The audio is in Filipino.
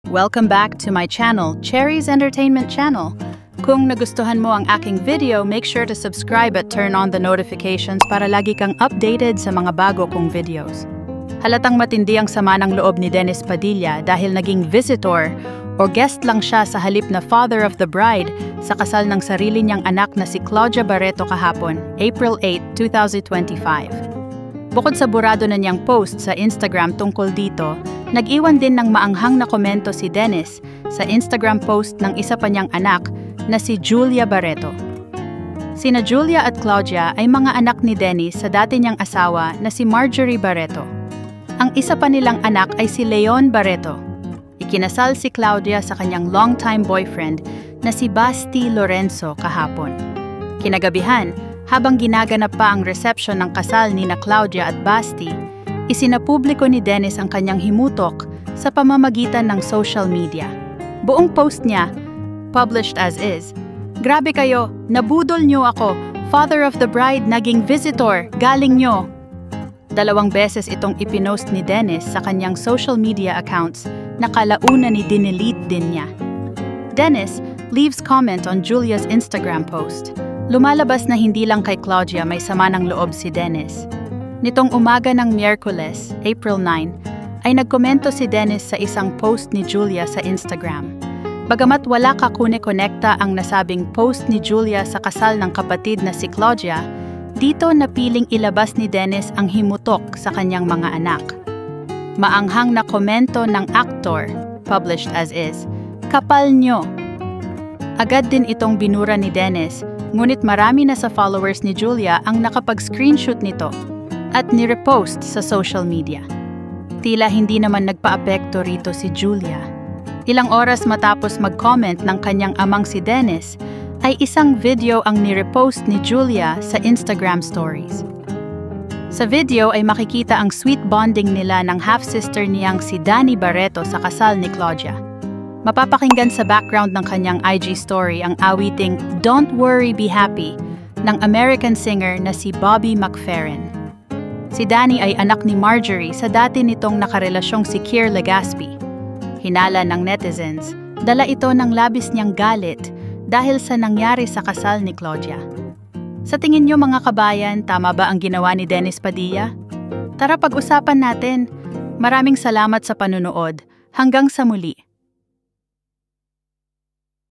Welcome back to my channel, Cherry's Entertainment Channel. Kung nagustuhan mo ang aking video, make sure to subscribe at turn on the notifications para lagi kang updated sa mga bago kong videos. Halatang matindi ang sama ng loob ni Dennis Padilla dahil naging visitor o guest lang siya sa halip na father of the bride sa kasal ng sarili niyang anak na si Claudia Barreto kahapon, April 8, 2025. Bukod sa burado na niyang post sa Instagram tungkol dito, nag-iwan din ng maanghang na komento si Dennis sa Instagram post ng isa pa niyang anak na si Julia Barreto. Sina Julia at Claudia ay mga anak ni Dennis sa dati niyang asawa na si Marjorie Barreto. Ang isa pa nilang anak ay si Leon Barreto. Ikinasal si Claudia sa kanyang longtime boyfriend na si Basti Lorenzo kahapon. Kinagabihan, habang ginaganap pa ang reception ng kasal ni na Claudia at Basti, isinapubliko ni Dennis ang kanyang himutok sa pamamagitan ng social media. Buong post niya, published as is, "Grabe kayo, nabudol niyo ako, father of the bride naging visitor, galing niyo." 2 beses itong ipinost ni Dennis sa kanyang social media accounts na kalaunan ni dinelete din niya. Dennis leaves comment on Julia's Instagram post. Lumalabas na hindi lang kay Claudia may sama ng loob si Dennis. Nitong umaga ng Miyerkules, April 9, ay nagkomento si Dennis sa isang post ni Julia sa Instagram. Bagamat wala kakune-konekta ang nasabing post ni Julia sa kasal ng kapatid na si Claudia, dito napiling ilabas ni Dennis ang himutok sa kanyang mga anak. Maanghang na komento ng aktor, published as is, "Kapal nyo." Agad din itong binura ni Dennis, ngunit marami na sa followers ni Julia ang nakapag-screenshot nito at ni-repost sa social media. Tila hindi naman nagpa-apekto rito si Julia. Ilang oras matapos mag-comment ng kanyang amang si Dennis, ay isang video ang ni-repost ni Julia sa Instagram stories. Sa video ay makikita ang sweet bonding nila ng half-sister niyang si Danny Barreto sa kasal ni Claudia. Mapapakinggan sa background ng kanyang IG story ang awiting "Don't Worry, Be Happy" ng American singer na si Bobby McFerrin. Si Danny ay anak ni Marjorie sa dati nitong nakarelasyong si Kier Legaspi. Hinala ng netizens, dala ito ng labis niyang galit dahil sa nangyari sa kasal ni Claudia. Sa tingin niyo mga kabayan, tama ba ang ginawa ni Dennis Padilla? Tara pag-usapan natin. Maraming salamat sa panunood. Hanggang sa muli.